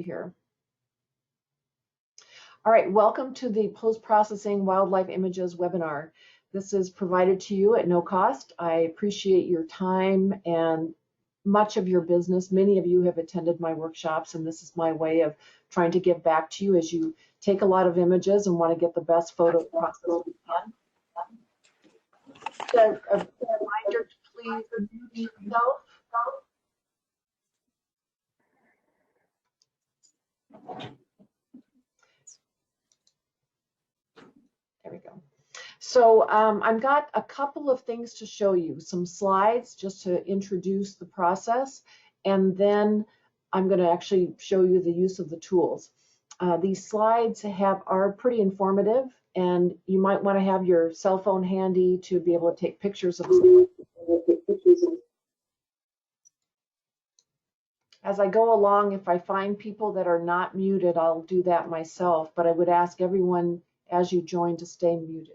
here. All right, welcome to the Post-Processing Wildlife Images webinar. This is provided to you at no cost. I appreciate your time and much of your business. Many of you have attended my workshops, and this is my way of trying to give back to you as you take a lot of images and want to get the best photo process you can. A reminder to please unmute yourself. There we go. So I've got a couple of things to show you, some slides just to introduce the process, and then I'm going to actually show you the use of the tools. These slides are pretty informative, and you might want to have your cell phone handy to be able to take pictures of them. As I go along, if I find people that are not muted, I'll do that myself, but I would ask everyone as you join to stay muted.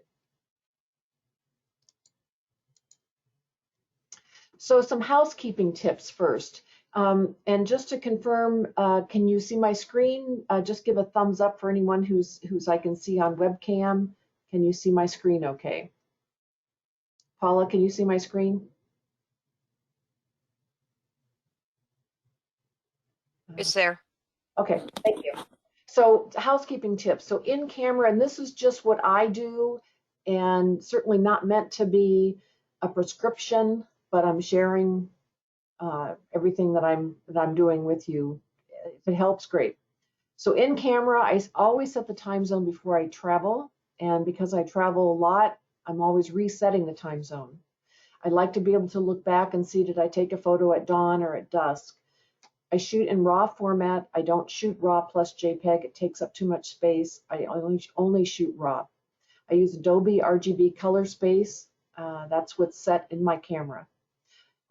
So some housekeeping tips first. And just to confirm, can you see my screen? Just give a thumbs up for anyone who's I can see on webcam. Can you see my screen okay? Paula, can you see my screen? It's there. Okay, thank you. So housekeeping tips. So in camera, and this is just what I do, and certainly not meant to be a prescription, but I'm sharing everything that I'm doing with you. If it helps, great. So in camera, I always set the time zone before I travel, and because I travel a lot, I'm always resetting the time zone. I like to be able to look back and see, did I take a photo at dawn or at dusk? I shoot in RAW format. I don't shoot RAW plus JPEG. It takes up too much space. I only shoot RAW. I use Adobe RGB color space. That's what's set in my camera.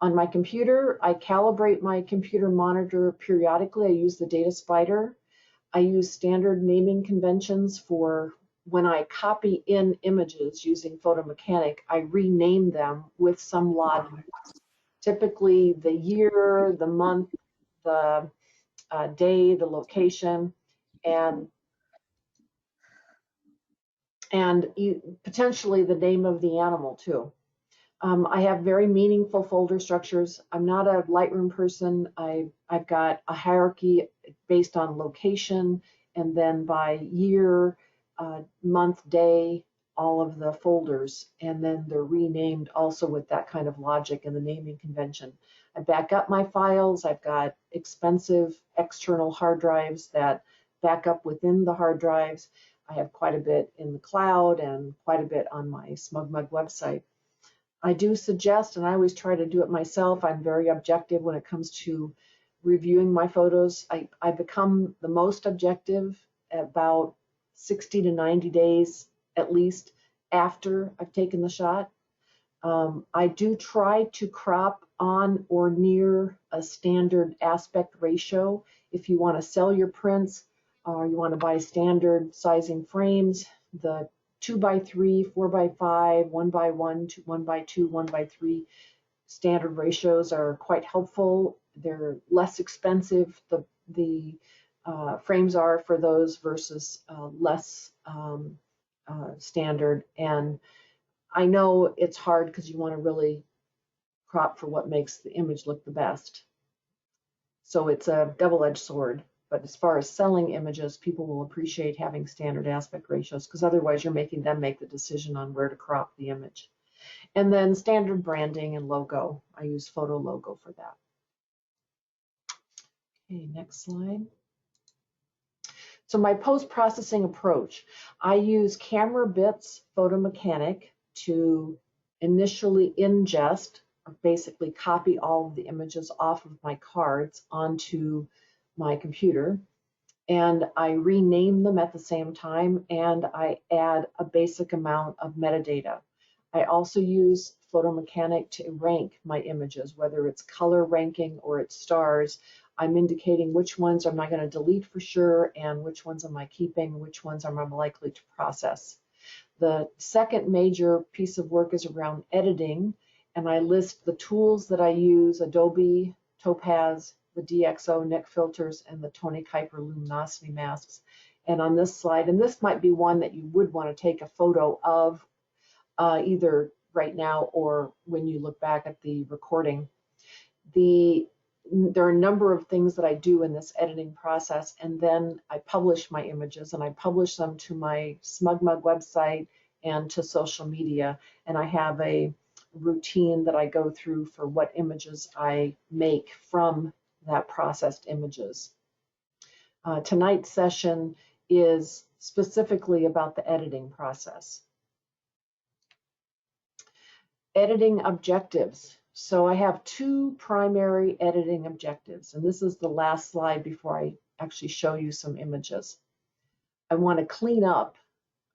On my computer, I calibrate my computer monitor periodically. I use the data spider. I use standard naming conventions for when I copy in images using Photo Mechanic. I rename them with some logic. Typically the year, the month, the day, the location, and potentially the name of the animal too. I have very meaningful folder structures. I'm not a Lightroom person. I've got a hierarchy based on location, and then by year, month, day, all of the folders, and then they're renamed also with that kind of logic and the naming convention. I back up my files. I've got expensive external hard drives that back up within the hard drives. I have quite a bit in the cloud and quite a bit on my SmugMug website. I do suggest, and I always try to do it myself, I'm very objective when it comes to reviewing my photos. I become the most objective about 60 to 90 days at least after I've taken the shot. I do try to crop on or near a standard aspect ratio. If you want to sell your prints or you want to buy standard sizing frames, the 2x3, 4x5, 1x1, 1x2, 1x3 standard ratios are quite helpful. They're less expensive. The frames are for those versus less standard. And I know it's hard because you want to really crop for what makes the image look the best. So it's a double-edged sword. But as far as selling images, people will appreciate having standard aspect ratios because otherwise you're making them make the decision on where to crop the image. And then standard branding and logo. I use Photo Logo for that. Okay, next slide. So my post-processing approach, I use Camera Bits Photo Mechanic to initially ingest, or basically copy all of the images off of my cards onto my computer, and I rename them at the same time, and I add a basic amount of metadata. I also use Photo Mechanic to rank my images, whether it's color ranking or it's stars. I'm indicating which ones am I going to delete for sure, and which ones am I keeping, which ones am I likely to process. The second major piece of work is around editing, and I list the tools that I use: Adobe, Topaz, the DxO NIC filters, and the Tony Kuiper luminosity masks. And on this slide, and this might be one that you would want to take a photo of either right now or when you look back at the recording. There are a number of things that I do in this editing process, and then I publish my images, and I publish them to my SmugMug website and to social media, and I have a routine that I go through for what images I make from that processed images. Tonight's session is specifically about the editing process. Editing objectives. So I have two primary editing objectives, and this is the last slide before I actually show you some images. I want to clean up,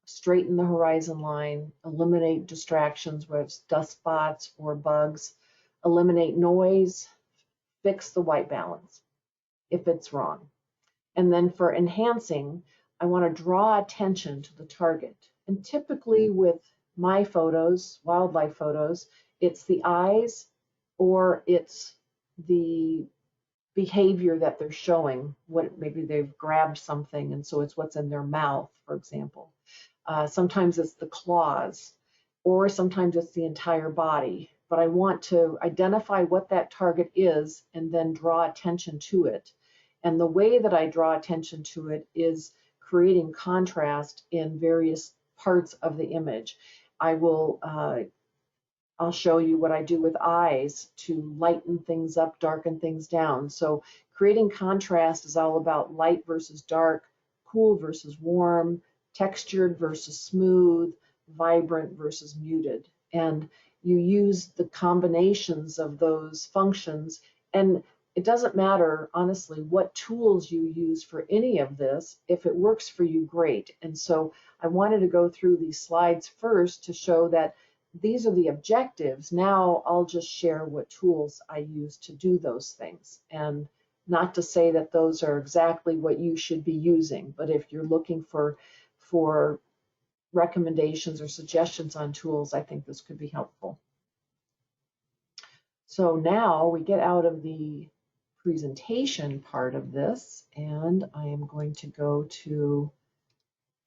straighten the horizon line, eliminate distractions, whether it's dust spots or bugs, eliminate noise, fix the white balance if it's wrong. And then for enhancing, I want to draw attention to the target. And typically with my photos, wildlife photos, it's the eyes or it's the behavior that they're showing. Maybe they've grabbed something and so it's what's in their mouth, for example. Sometimes it's the claws, or sometimes it's the entire body. But I want to identify what that target is and then draw attention to it. And the way that I draw attention to it is creating contrast in various parts of the image. I'll show you what I do with eyes to lighten things up, darken things down. So creating contrast is all about light versus dark, cool versus warm, textured versus smooth, vibrant versus muted. And you use the combinations of those functions. And it doesn't matter, honestly, what tools you use for any of this. If it works for you, great. And so I wanted to go through these slides first to show that these are the objectives. Now I'll just share what tools I use to do those things. And not to say that those are exactly what you should be using, but if you're looking for recommendations or suggestions on tools, I think this could be helpful. So now we get out of the presentation part of this, and I am going to go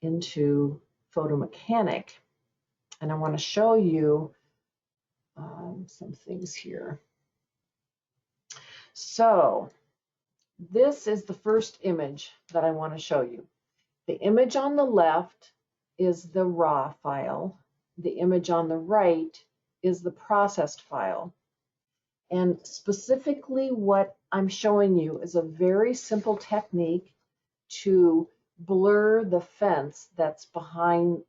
into Photo Mechanic. And I want to show you some things here. So this is the first image that I want to show you. The image on the left is the raw file. The image on the right is the processed file. And specifically what I'm showing you is a very simple technique to blur the fence that's behind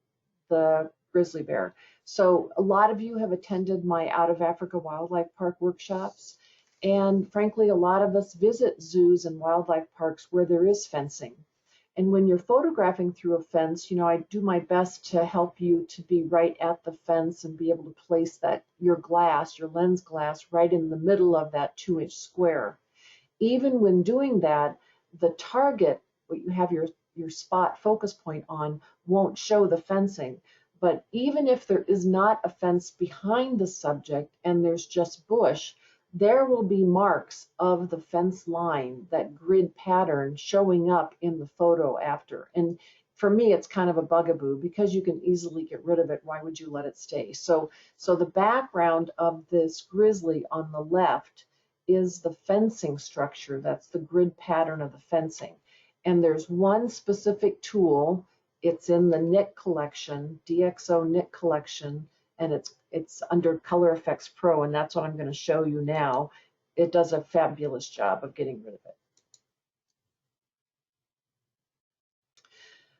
the grizzly bear. So a lot of you have attended my Out of Africa Wildlife Park workshops, and frankly a lot of us visit zoos and wildlife parks where there is fencing. And when you're photographing through a fence, you know, I do my best to help you to be right at the fence and be able to place your lens glass right in the middle of that 2-inch square. Even when doing that, the target, what you have your spot focus point on, won't show the fencing. But even if there is not a fence behind the subject and there's just bush, there will be marks of the fence line, that grid pattern showing up in the photo after. And for me, it's kind of a bugaboo because you can easily get rid of it. Why would you let it stay? So the background of this grizzly on the left is the fencing structure. That's the grid pattern of the fencing. And there's one specific tool. It's in the NIC collection, DxO NIC collection, and it's under Color Effects Pro, and that's what I'm going to show you now. It does a fabulous job of getting rid of it.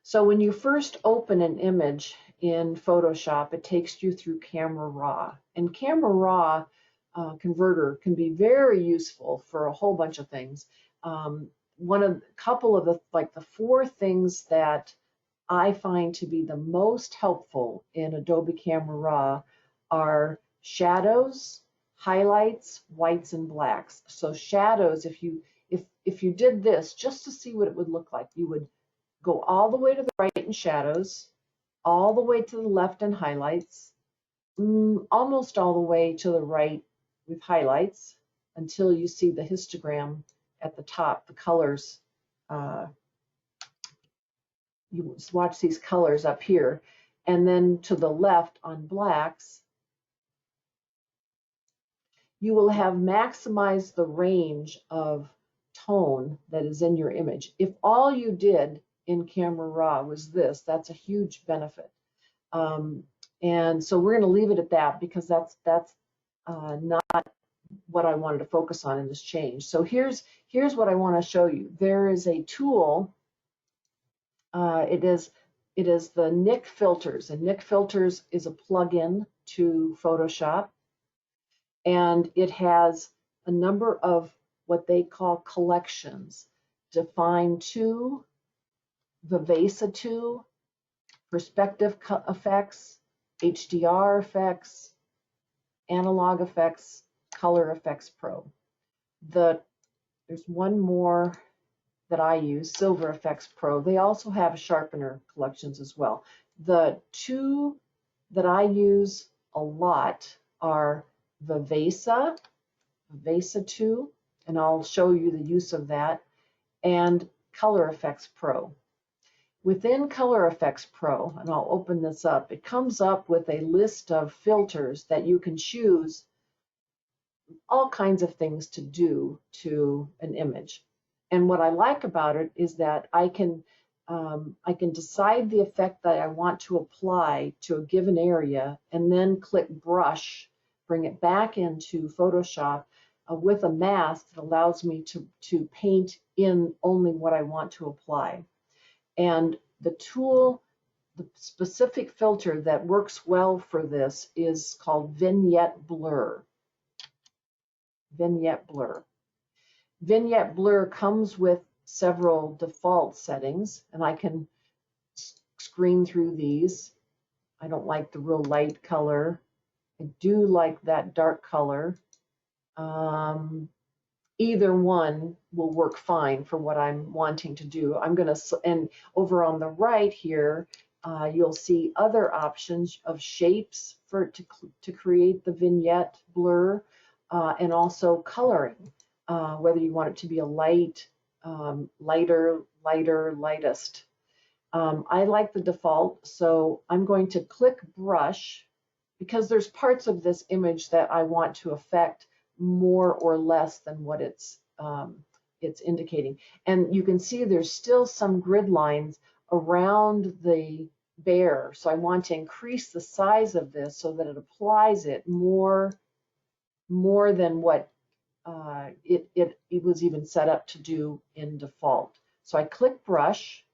So when you first open an image in Photoshop, it takes you through Camera Raw. And Camera Raw converter can be very useful for a whole bunch of things. Couple of the 4 things that I find to be the most helpful in Adobe Camera Raw are shadows, highlights, whites, and blacks. So shadows, if you did this just to see what it would look like, you would go all the way to the right in shadows, all the way to the left in highlights, almost all the way to the right with highlights until you see the histogram at the top, the colors, you watch these colors up here. And then to the left on blacks, you will have maximized the range of tone that is in your image. If all you did in Camera Raw was this, that's a huge benefit. And so we're going to leave it at that because that's not what I wanted to focus on in this change. So here's what I want to show you. There is a tool. It is the Nik Filters, and Nik Filters is a plugin to Photoshop, and it has a number of what they call collections: Define 2, Vivesa 2, Perspective Effects, HDR effects, Analog Effects, Color Effects Pro. There's one more that I use, Silver Effects Pro. They also have sharpener collections as well. The two that I use a lot are Vivesa 2, and I'll show you the use of that, and Color Effects Pro. Within Color Effects Pro, and I'll open this up, it comes up with a list of filters that you can choose all kinds of things to do to an image. And what I like about it is that I can decide the effect that I want to apply to a given area, and then click Brush, bring it back into Photoshop with a mask that allows me to paint in only what I want to apply. And the tool, the specific filter that works well for this is called Vignette Blur. Vignette Blur. Vignette Blur comes with several default settings, and I can screen through these. I don't like the real light color. I do like that dark color. Either one will work fine for what I'm wanting to do. And over on the right here, you'll see other options of shapes to create the vignette blur, and also coloring, whether you want it to be a light, lighter, lightest. I like the default, so I'm going to click Brush because there's parts of this image that I want to affect more or less than what it's indicating. And you can see there's still some grid lines around the bear, so I want to increase the size of this so that it applies it more than what it was even set up to do in default. So I click Brush,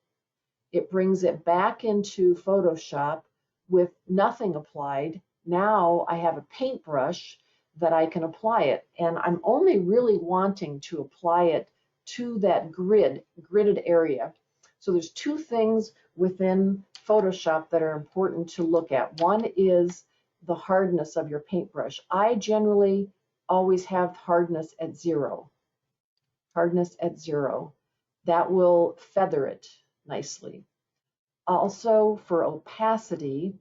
it brings it back into Photoshop with nothing applied. Now I have a paintbrush that I can apply it, and I'm only really wanting to apply it to that gridded area. So there's two things within Photoshop that are important to look at. One is the hardness of your paintbrush. I generally always have hardness at 0. Hardness at 0. That will feather it nicely. Also, for opacity,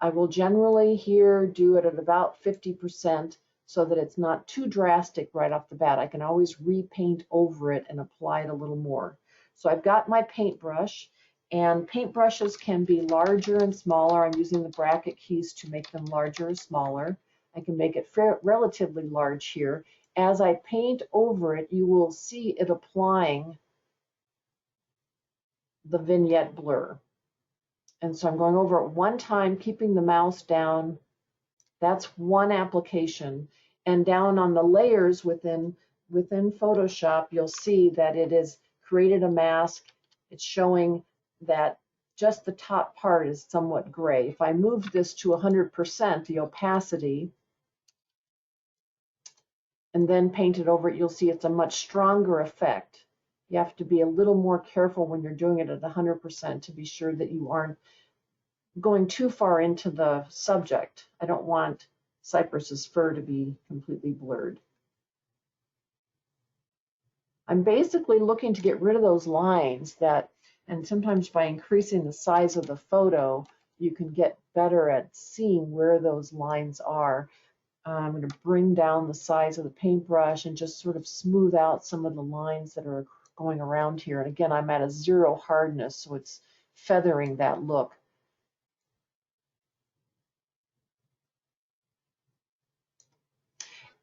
I will generally here do it at about 50% so that it's not too drastic right off the bat. I can always repaint over it and apply it a little more. So I've got my paintbrush, and paintbrushes can be larger and smaller. I'm using the bracket keys to make them larger or smaller. I can make it relatively large here. As I paint over it, you will see it applying the vignette blur. And so I'm going over it one time, keeping the mouse down. That's one application. And down on the layers within Photoshop, you'll see that it has created a mask. It's showing that just the top part is somewhat gray. If I move this to 100%, the opacity, and then paint it over it, you'll see it's a much stronger effect. You have to be a little more careful when you're doing it at 100% to be sure that you aren't going too far into the subject. I don't want Cypress's fur to be completely blurred. I'm basically looking to get rid of those lines and sometimes by increasing the size of the photo, you can get better at seeing where those lines are. I'm going to bring down the size of the paintbrush and just sort of smooth out some of the lines that are going around here. And again, I'm at a 0 hardness, so it's feathering that look.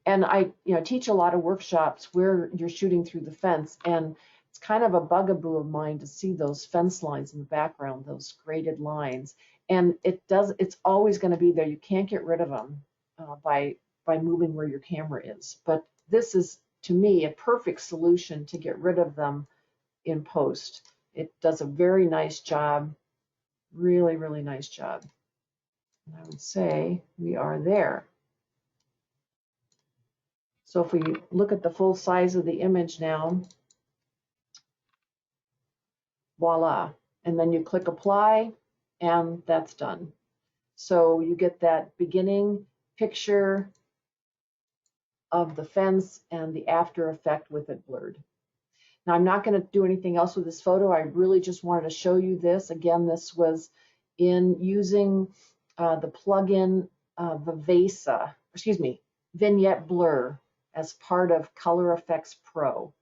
And I teach a lot of workshops where you're shooting through the fence, and it's kind of a bugaboo of mine to see those fence lines in the background, those graded lines. And it's always going to be there. You can't get rid of them by moving where your camera is. But this is, to me, a perfect solution to get rid of them in post. It does a very nice job, really, really nice job. And I would say we are there. So if we look at the full size of the image now, voila. And then you click apply, and that's done. So you get that beginning picture of the fence and the after effect with it blurred. Now I'm not going to do anything else with this photo. I really just wanted to show you this. Again, this was in using the plugin Vignette Blur as part of Color Effects Pro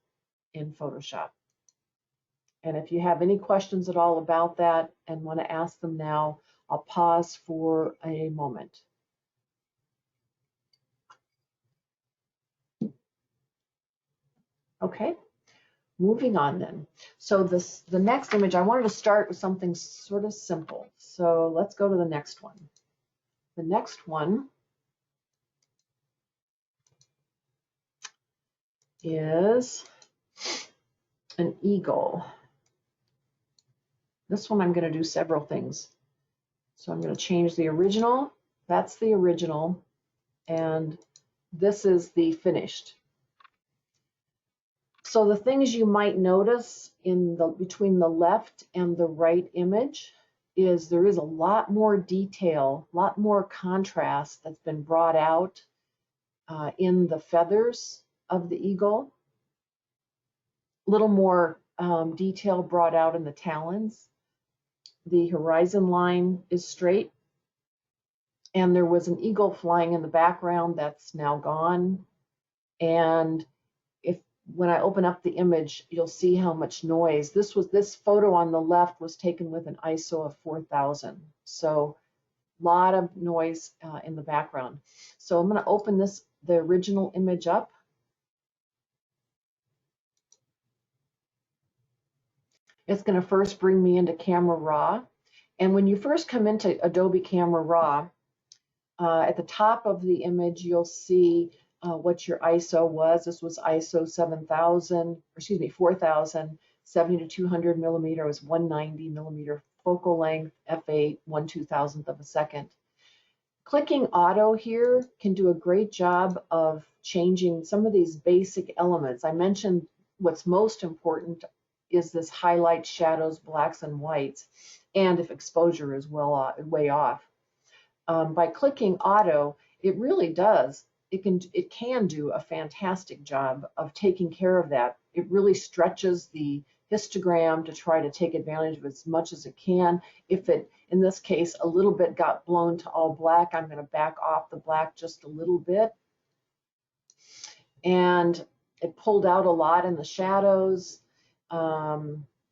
in Photoshop. And if you have any questions at all about that and want to ask them now, I'll pause for a moment. Okay, moving on then. So the next image, I wanted to start with something sort of simple. So let's go to the next one. The next one is an eagle. This one I'm going to do several things. So I'm going to change the original. That's the original. And this is the finished. So the things you might notice between the left and the right image is there is a lot more detail, a lot more contrast that's been brought out in the feathers of the eagle. A little more detail brought out in the talons. The horizon line is straight. And there was an eagle flying in the background that's now gone. And when I open up the image, you'll see how much noise. This photo on the left was taken with an ISO of 4000. So a lot of noise in the background. So I'm going to open the original image up. It's going to first bring me into Camera Raw. And when you first come into Adobe Camera Raw, at the top of the image, you'll see what your ISO was. This was ISO 4000, 70 to 200 millimeter was 190 millimeter focal length, f8, 1/2000th of a second. Clicking auto here can do a great job of changing some of these basic elements. I mentioned what's most important is this highlight, shadows, blacks, and whites, and if exposure is way off. By clicking auto, it really does. It can do a fantastic job of taking care of that. It really stretches the histogram to try to take advantage of as much as it can. If it, in this case, a little bit got blown to all black, I'm going to back off the black just a little bit. And it pulled out a lot in the shadows.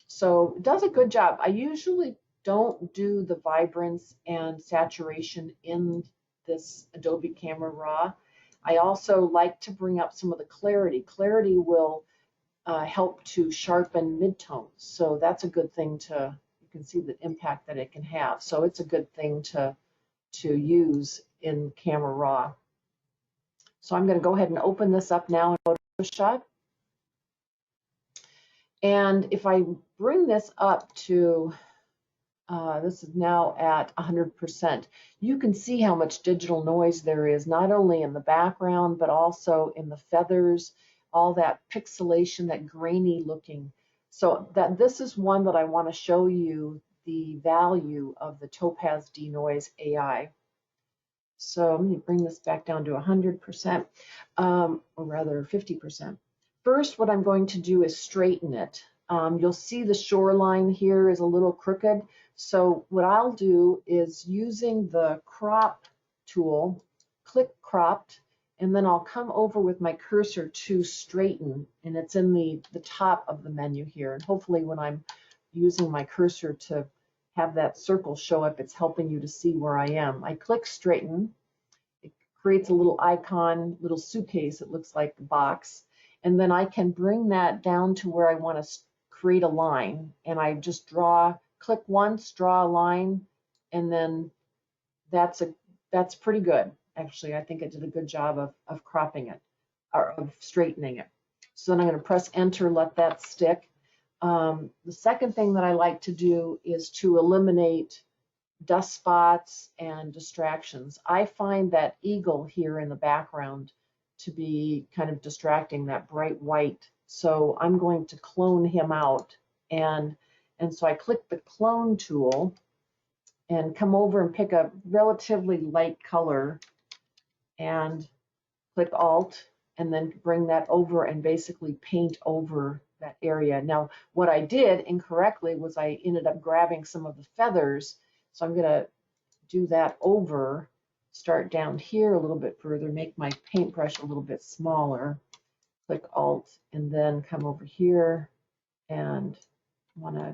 So it does a good job. I usually don't do the vibrance and saturation in this Adobe Camera Raw. I also like to bring up some of the clarity. Clarity will help to sharpen midtones. So that's a good thing you can see the impact that it can have. So it's a good thing to use in Camera Raw. So I'm going to go ahead and open this up now in Photoshop. And if I bring this up to this is now at 100%. You can see how much digital noise there is, not only in the background, but also in the feathers, all that pixelation, that grainy looking. So this is one that I want to show you the value of the Topaz D-Noise Ai. So I'm going to bring this back down to 100%, or rather 50%. First, what I'm going to do is straighten it. You'll see the shoreline here is a little crooked. So what I'll do is using the crop tool, click cropped, and then I'll come over with my cursor to straighten, and it's in the top of the menu here. And hopefully when I'm using my cursor to have that circle show up, it's helping you to see where I am. I click straighten. It creates a little icon, little suitcase. It looks like a box. And then I can bring that down to where I want to create a line. And I just click once, draw a line, and then that's pretty good. Actually, I think I did a good job of cropping it, or of straightening it. So then I'm going to press enter, let that stick. The second thing that I like to do is to eliminate dust spots and distractions. I find that eagle here in the background to be kind of distracting, that bright white. So I'm going to clone him out. And so I click the clone tool and come over and pick a relatively light color and click Alt, and then bring that over and basically paint over that area. Now, what I did incorrectly was I ended up grabbing some of the feathers, so I'm going to do that over, start down here a little bit further, make my paintbrush a little bit smaller, click Alt, and then come over here and want to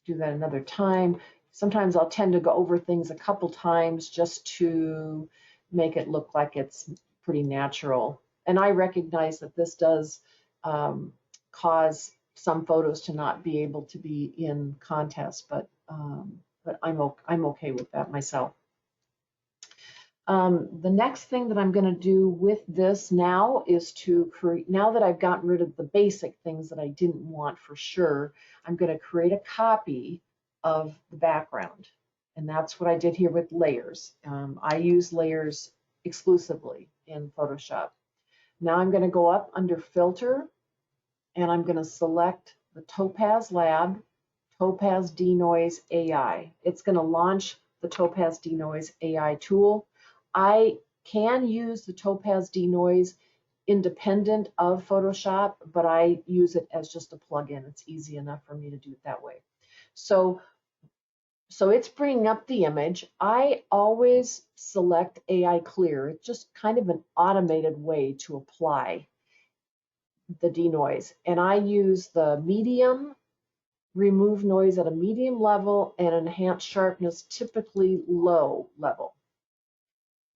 do that another time. Sometimes I'll tend to go over things a couple times just to make it look like it's pretty natural. And I recognize that this does cause some photos to not be able to be in contest, but I'm okay with that myself. The next thing that I'm going to do with this now is to create, now that I've gotten rid of the basic things that I didn't want for sure, I'm going to create a copy of the background. And that's what I did here with layers. I use layers exclusively in Photoshop. Now I'm going to go up under Filter, and I'm going to select the Topaz Lab, Topaz D-Noise Ai. It's going to launch the Topaz D-Noise Ai tool. I can use the Topaz D-Noise independent of Photoshop, but I use it as just a plugin. It's easy enough for me to do it that way. So it's bringing up the image. I always select AI Clear. It's just kind of an automated way to apply the denoise. And I use the medium, remove noise at a medium level, and enhance sharpness typically low level.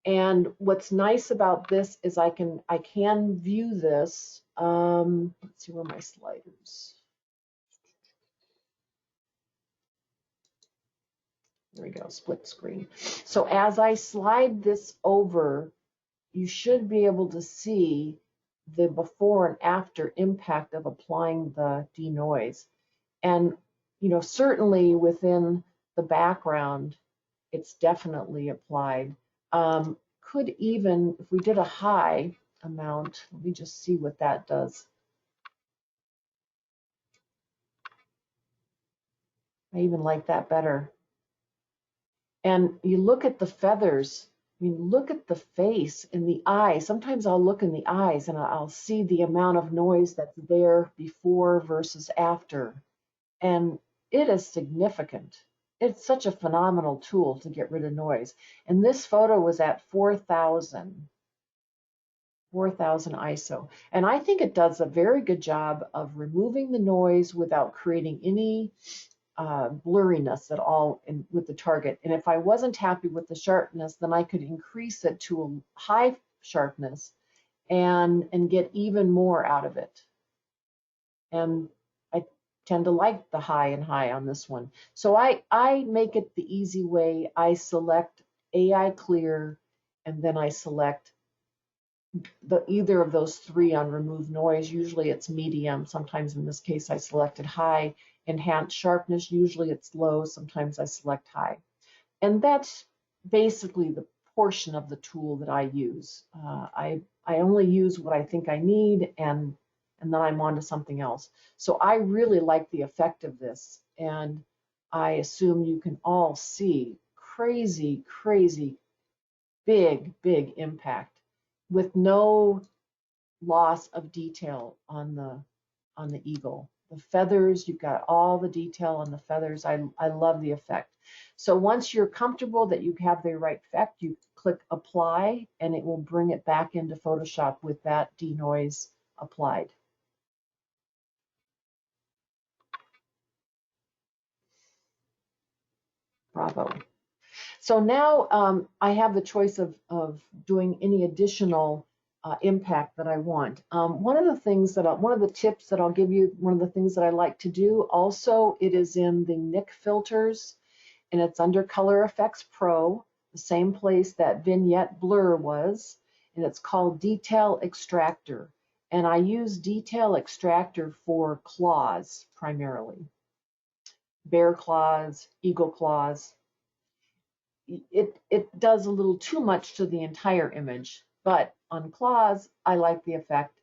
And what's nice about this is I can view this. Let's see where my sliders. There we go, split screen. So as I slide this over, you should be able to see the before and after impact of applying the denoise. And certainly within the background, it's definitely applied. Could even, if we did a high amount, let me just see what that does. I even like that better. And you look at the feathers, I mean, look at the face and the eye. Sometimes I'll look in the eyes and I'll see the amount of noise that's there before versus after. And it is significant. It's such a phenomenal tool to get rid of noise. And this photo was at 4,000 ISO. And I think it does a very good job of removing the noise without creating any blurriness at all with the target. And if I wasn't happy with the sharpness, then I could increase it to a high sharpness and get even more out of it. And I tend to like the high and high on this one. So I make it the easy way. I select AI Clear, and then I select either of those three on remove noise. Usually it's medium. Sometimes in this case I selected high. Enhance sharpness, usually it's low. Sometimes I select high. And that's basically the portion of the tool that I use. I only use what I think I need, and then I'm on to something else. So I really like the effect of this, and I assume you can all see crazy, crazy, big impact with no loss of detail on the eagle. The feathers, you've got all the detail on the feathers. I love the effect. So once you're comfortable that you have the right effect, you click apply, and it will bring it back into Photoshop with that denoise applied. Bravo. So now I have the choice of doing any additional impact that I want. One of the tips that I'll give you, one of the things that I like to do also, it is in the Nik filters, and it's under Color Effects Pro, the same place that Vignette Blur was, and it's called Detail Extractor. And I use Detail Extractor for claws primarily. Bear claws, eagle claws. It does a little too much to the entire image, but on claws, I like the effect.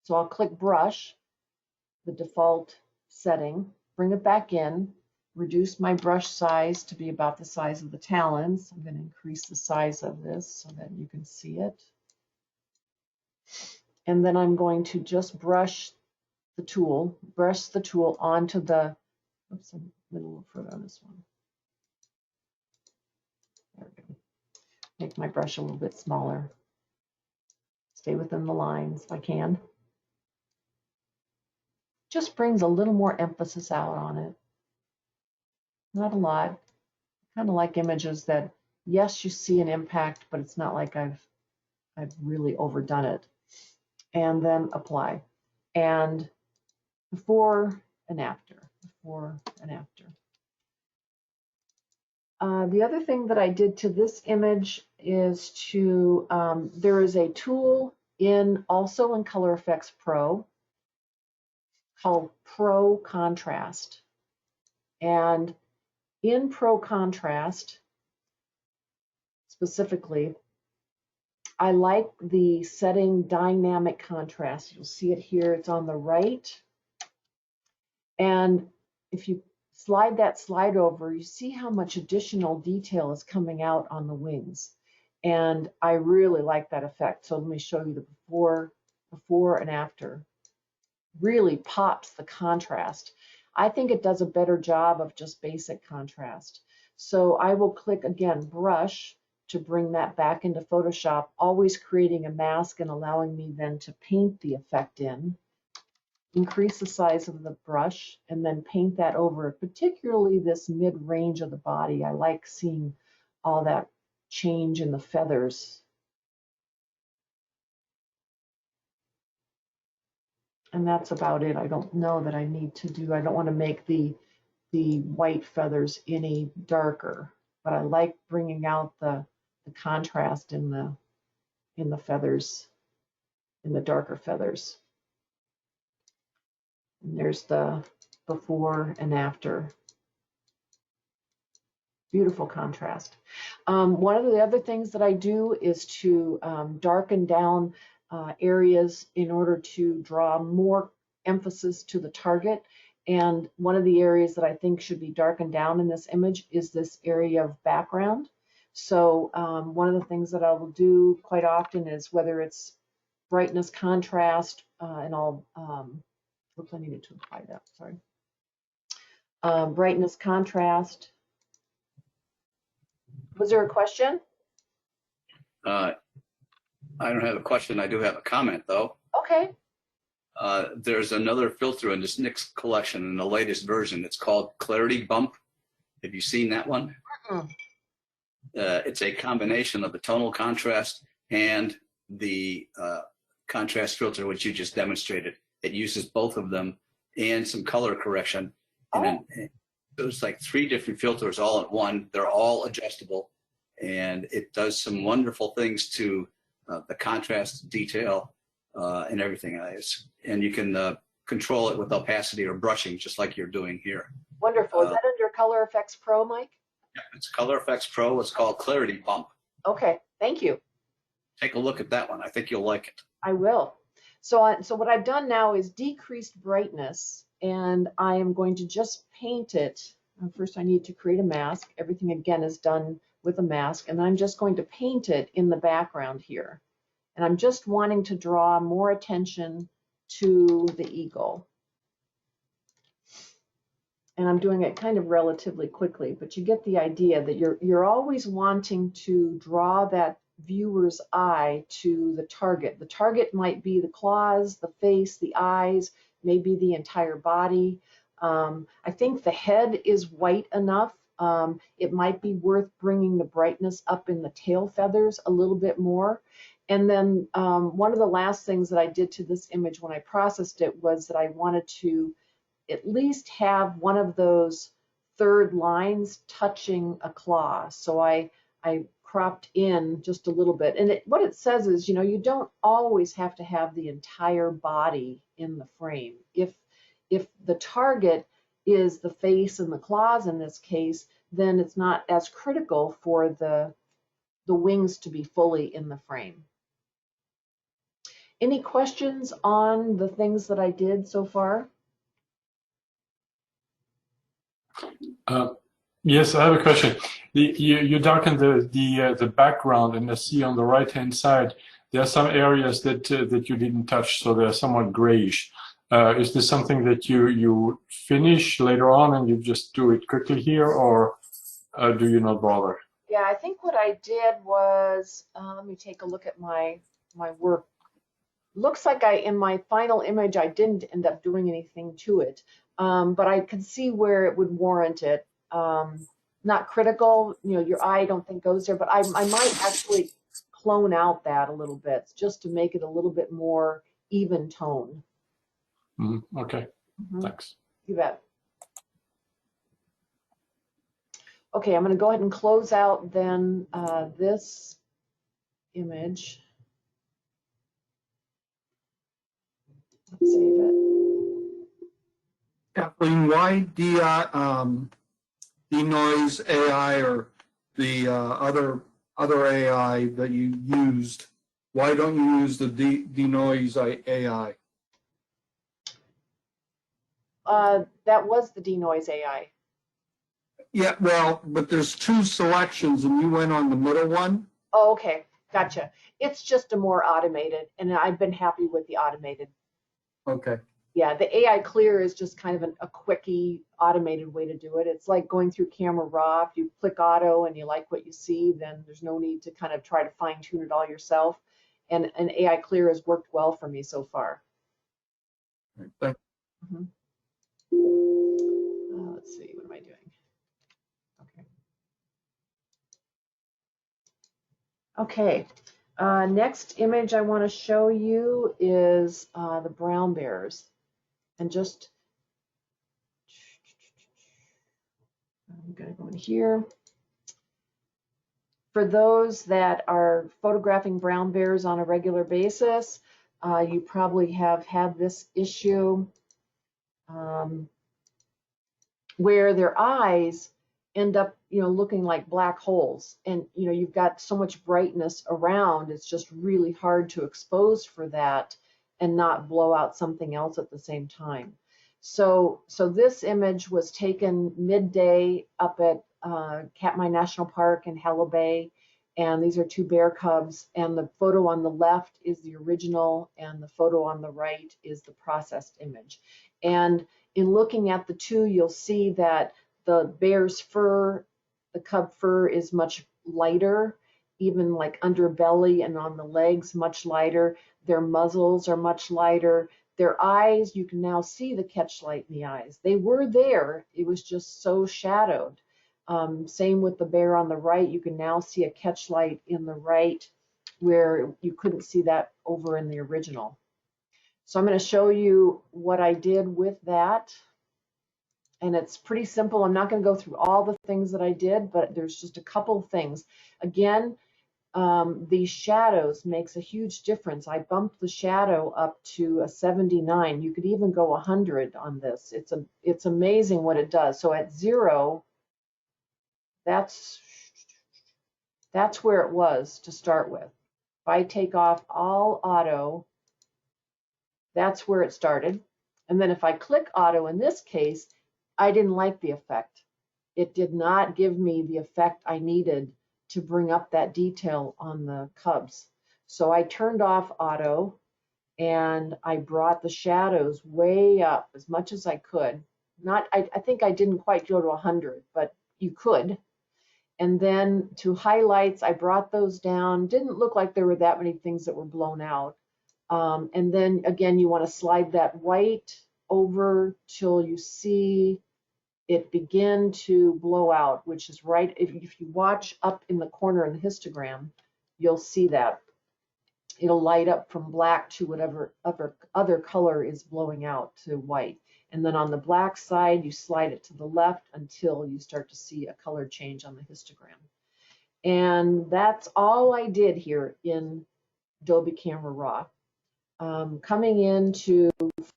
So I'll click brush, the default setting, bring it back in, reduce my brush size to be about the size of the talons. I'm going to increase the size of this so that you can see it. And then I'm going to just brush the tool onto the, oops, I'm a little further on this one. There we go. Make my brush a little bit smaller. Stay within the lines if I can. Just brings a little more emphasis out on it. Not a lot. Kind of like images that, yes, you see an impact, but it's not like I've really overdone it. And then apply. And before and after. Before and after. The other thing that I did to this image is to, there is a tool also in Color Effects Pro called Pro Contrast. And in Pro Contrast, specifically, I like the setting Dynamic Contrast. You'll see it here, it's on the right. And if you slide that slide over, you see how much additional detail is coming out on the wings. And I really like that effect. So let me show you the before and after. Really pops the contrast. I think it does a better job of just basic contrast. So I will click again, brush, to bring that back into Photoshop, always creating a mask and allowing me then to paint the effect in. Increase the size of the brush and then paint that over, particularly this mid-range of the body. I like seeing all that change in the feathers. And that's about it. I don't know that I need to do, I don't want to make the white feathers any darker, but I like bringing out the contrast in the feathers, in the darker feathers. And there's the before and after. Beautiful contrast. One of the other things that I do is to darken down areas in order to draw more emphasis to the target. And one of the areas that I think should be darkened down in this image is this area of background. So one of the things that I will do quite often is whether it's brightness, contrast, and I'll, oops, I needed to apply that, sorry. Brightness, contrast. Was there a question? I don't have a question. I do have a comment, though. Okay. There's another filter in this NYX collection in the latest version. It's called Clarity Bump. Have you seen that one? It's a combination of the tonal contrast and the contrast filter, which you just demonstrated. It uses both of them and some color correction. And then there's like 3 different filters all at one. They're all adjustable, and it does some wonderful things to the contrast, detail, and everything. And you can control it with opacity or brushing, just like you're doing here. Wonderful. Is that under Color Effects Pro, Mike? Yeah, it's Color Effects Pro. It's called Clarity Bump. Okay, thank you. Take a look at that one. I think you'll like it. I will. So what I've done now is decreased brightness, and I am going to just paint it. First, I need to create a mask. Everything, again, is done with a mask, and I'm just going to paint it in the background here. And I'm just wanting to draw more attention to the eagle. and I'm doing it kind of relatively quickly, but you get the idea that you're always wanting to draw that viewer's eye to the target. The target might be the claws, the face, the eyes, maybe the entire body. I think the head is white enough. It might be worth bringing the brightness up in the tail feathers a little bit more. And then one of the last things that I did to this image when I processed it was that I wanted to at least have one of those third lines touching a claw. So I cropped in just a little bit. And what it says is, you know, you don't always have to have the entire body in the frame. If the target is the face and the claws in this case, then it's not as critical for the wings to be fully in the frame. Any questions on the things that I did so far? Yes, I have a question. You darken the background, and I see on the right-hand side there are some areas that that you didn't touch, so they're somewhat grayish. Is this something that you finish later on and you just do it quickly here, or do you not bother? Yeah, I think what I did was, let me take a look at my work. Looks like in my final image, I didn't end up doing anything to it, but I could see where it would warrant it. Not critical, you know, your eye I don't think goes there, but I might actually clone out that a little bit just to make it a little bit more even tone. Okay, thanks. You bet. Okay, I'm going to go ahead and close out then this image. Let's save it. Kathleen, why Denoise AI or the other AI that you used? Why don't you use the Denoise AI? That was the Denoise AI. Yeah, well, but there's two selections, and you went on the middle one. Oh, okay, gotcha. It's just a more automated, and I've been happy with the automated. Okay. Yeah, the AI Clear is just kind of a quickie automated way to do it. It's like going through Camera Raw. If you click auto and you like what you see, then there's no need to kind of try to fine tune it all yourself. And AI Clear has worked well for me so far. Thank you. Let's see, what am I doing? Okay. Next image I want to show you is the brown bears. And just, I'm going to go in here. For those that are photographing brown bears on a regular basis, you probably have had this issue where their eyes end up, you know, looking like black holes, and you know, you've got so much brightness around, it's just really hard to expose for that and not blow out something else at the same time. So this image was taken midday up at Katmai National Park in Hallow Bay, and these are two bear cubs, and the photo on the left is the original and the photo on the right is the processed image. And in looking at the two, you'll see that the bear's fur, the cub fur, is much lighter, even like underbelly and on the legs, much lighter. Their muzzles are much lighter. Their eyes, you can now see the catchlight in the eyes. They were there, it was just so shadowed. Same with the bear on the right, you can now see a catchlight in the right where you couldn't see that over in the original. So I'm going to show you what I did with that. And it's pretty simple. I'm not going to go through all the things that I did, but there's just a couple of things. Again, these shadows makes a huge difference. I bumped the shadow up to a 79. You could even go 100 on this. It's amazing what it does. So at 0, that's where it was to start with. If I take off all auto, that's where it started. And then if I click auto in this case, I didn't like the effect. It did not give me the effect I needed to bring up that detail on the cubs. So I turned off auto and I brought the shadows way up as much as I could. I think I didn't quite go to 100, but you could. And then to highlights, I brought those down. Didn't look like there were that many things that were blown out. And then again, you want to slide that white over till you see it begin to blow out, which is right. If you watch up in the corner in the histogram, you'll see that. It'll light up from black to whatever other color is blowing out to white. And then on the black side, you slide it to the left until you start to see a color change on the histogram. And that's all I did here in Adobe Camera Raw. Coming into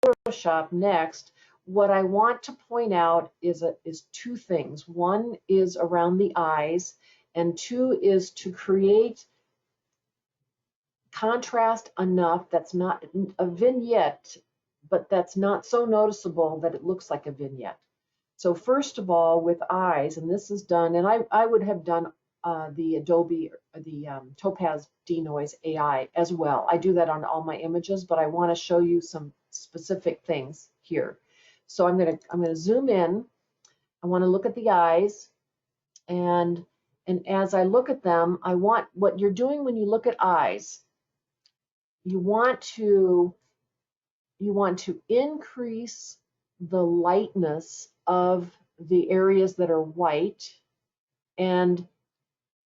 Photoshop next, what I want to point out is two things. One is around the eyes, and two is to create contrast enough that's not a vignette, but that's not so noticeable that it looks like a vignette. So first of all, with eyes, and this is done, and I would have done the Topaz D-Noise Ai as well. I do that on all my images, but I want to show you some specific things here. So I'm gonna zoom in. I want to look at the eyes, and as I look at them, I want what you're doing when you look at eyes. You want to increase the lightness of the areas that are white, and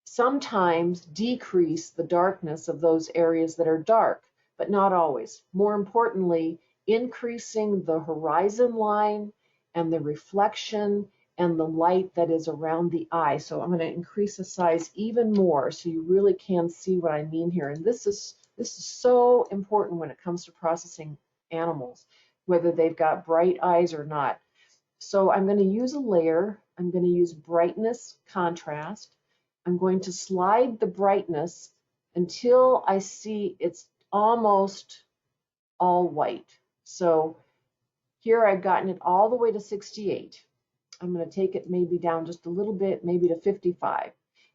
sometimes decrease the darkness of those areas that are dark, but not always. More importantly, increasing the horizon line and the reflection and the light that is around the eye. So I'm going to increase the size even more so you really can see what I mean here. And this is so important when it comes to processing animals, whether they've got bright eyes or not. So I'm going to use a layer. I'm going to use brightness contrast. I'm going to slide the brightness until I see it's almost all white. So here I've gotten it all the way to 68. I'm going to take it maybe down just a little bit, maybe to 55.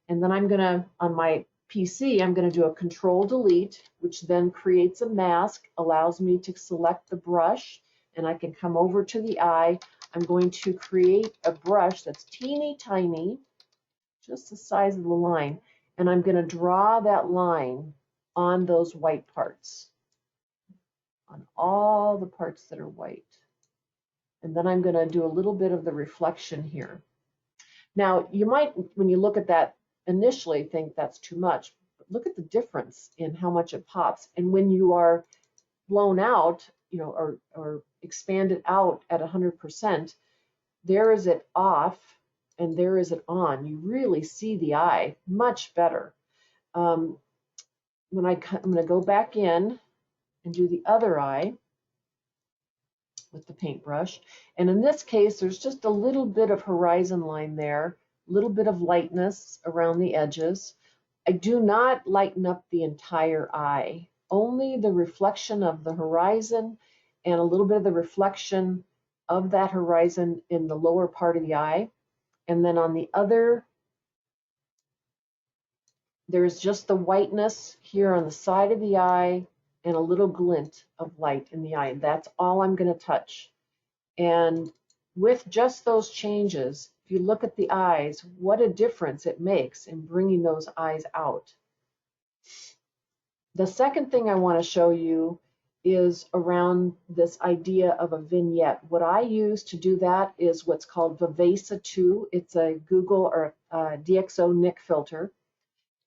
And then I'm going to, on my PC, I'm going to do a Control-Delete, which then creates a mask, allows me to select the brush, and I can come over to the eye. I'm going to create a brush that's teeny tiny, just the size of the line, and I'm going to draw that line on those white parts, on all the parts that are white. And then I'm going to do a little bit of the reflection here. Now, you might, when you look at that, initially think that's too much, but look at the difference in how much it pops. And when you are blown out, you know, or expanded out at 100%, there is it off and there is it on. You really see the eye much better. I'm going to go back in and do the other eye with the paintbrush. And in this case, there's just a little bit of horizon line there, a little bit of lightness around the edges. I do not lighten up the entire eye, only the reflection of the horizon and a little bit of the reflection of that horizon in the lower part of the eye. And then on the other, there's just the whiteness here on the side of the eye and a little glint of light in the eye. That's all I'm going to touch. And with just those changes, if you look at the eyes, what a difference it makes in bringing those eyes out. The second thing I want to show you is around this idea of a vignette. What I use to do that is what's called Vivesa 2. It's a Google or a DxO Nik filter.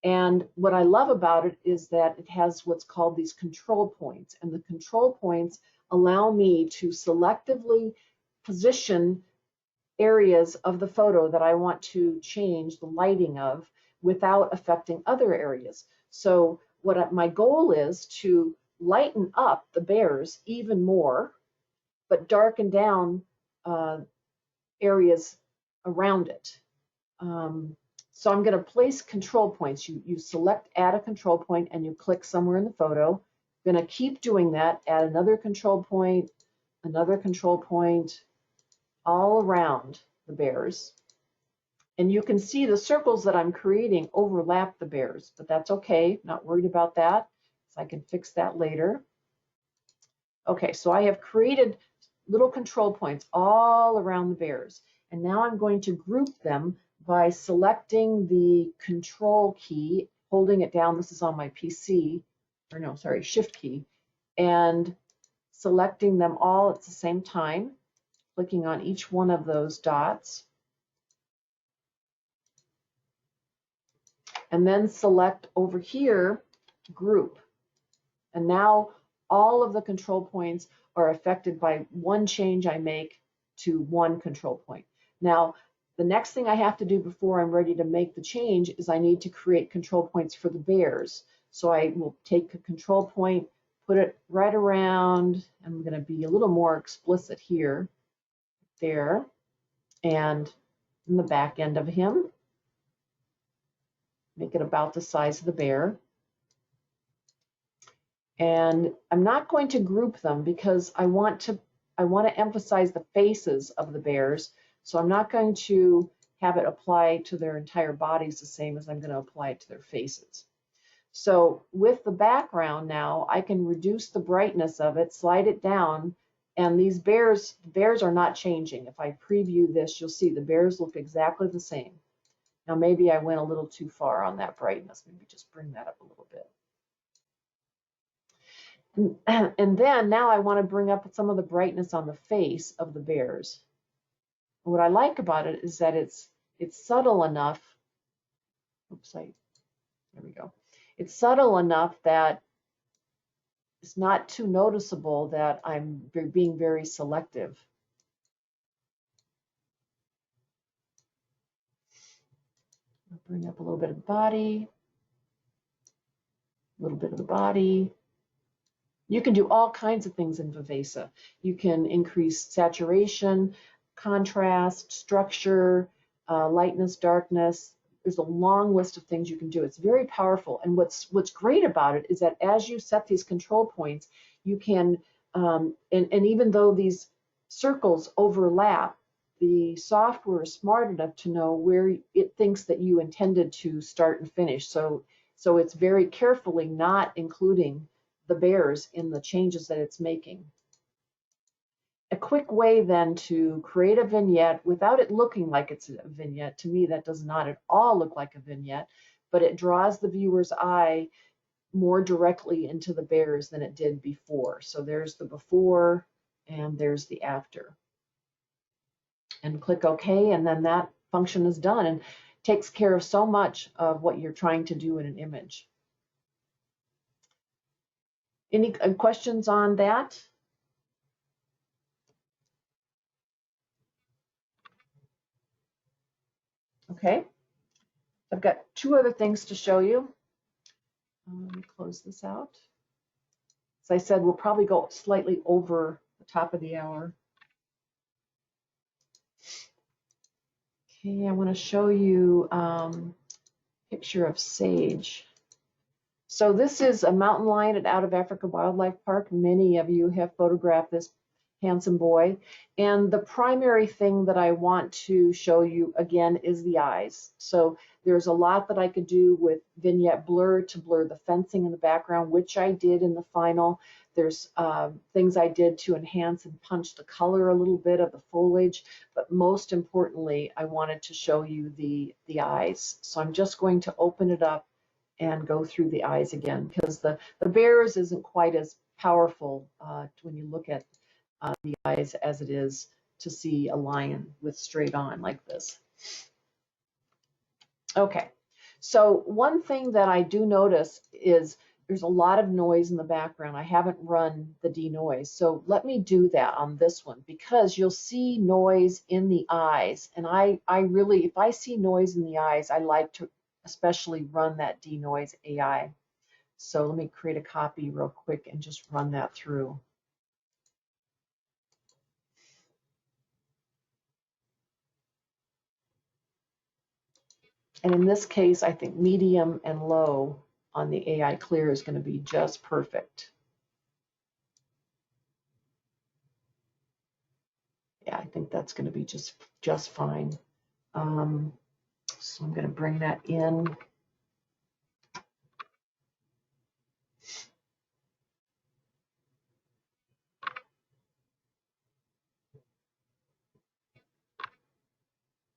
And what I love about it is that it has what's called these control points. And the control points allow me to selectively position areas of the photo that I want to change the lighting of without affecting other areas. So my goal is to lighten up the bears even more, but darken down areas around it. So I'm going to place control points. You select add a control point and you click somewhere in the photo. I'm going to keep doing that, add another control point, all around the bears. And you can see the circles that I'm creating overlap the bears, but that's okay, not worried about that, so I can fix that later. Okay, so I have created little control points all around the bears. And now I'm going to group them by selecting the control key, holding it down. This is on my PC, or no, sorry, shift key, and selecting them all at the same time, clicking on each one of those dots. And then select over here, group. And now all of the control points are affected by one change I make to one control point. Now, the next thing I have to do before I'm ready to make the change is I need to create control points for the bears. So I will take a control point, put it right around, I'm going to be a little more explicit here, there, and in the back end of him. Make it about the size of the bear. And I'm not going to group them because I want to emphasize the faces of the bears. So I'm not going to have it apply to their entire bodies the same as I'm going to apply it to their faces. So with the background now, I can reduce the brightness of it, slide it down, and these bears are not changing. If I preview this, you'll see the bears look exactly the same. Now maybe I went a little too far on that brightness. Maybe just bring that up a little bit. And then now I want to bring up some of the brightness on the face of the bears. And what I like about it is that it's subtle enough. Oops, there we go. It's subtle enough that it's not too noticeable that I'm being very selective. I'll bring up a little bit of the body, a little bit of the body. You can do all kinds of things in Viveza. You can increase saturation, contrast, structure, lightness, darkness. There's a long list of things you can do. It's very powerful. And what's great about it is that as you set these control points, you can, and even though these circles overlap, the software is smart enough to know where it thinks that you intended to start and finish. So it's very carefully not including the bears in the changes that it's making. A quick way then to create a vignette without it looking like it's a vignette, to me that does not at all look like a vignette, but it draws the viewer's eye more directly into the bears than it did before. So there's the before and there's the after. And click OK, and then that function is done and takes care of so much of what you're trying to do in an image. Any questions on that? Okay, I've got two other things to show you. Let me close this out. As I said, we'll probably go slightly over the top of the hour. Okay, I want to show you a picture of sage. So this is a mountain lion at Out of Africa Wildlife Park. Many of you have photographed this handsome boy. And the primary thing that I want to show you again is the eyes. So there's a lot that I could do with vignette blur to blur the fencing in the background, which I did in the final. There's things I did to enhance and punch the color a little bit of the foliage. But most importantly, I wanted to show you the eyes. So I'm just going to open it up and go through the eyes again, because the bears isn't quite as powerful when you look at the eyes as it is to see a lion with straight on like this. Okay, so one thing that I do notice is there's a lot of noise in the background. I haven't run the denoise, so let me do that on this one, because you'll see noise in the eyes, and I really, if I see noise in the eyes, I like to especially run that Denoise AI. So let me create a copy real quick and just run that through. And in this case, I think medium and low on the AI clear is going to be just perfect. Yeah, I think that's going to be just fine. So I'm going to bring that in.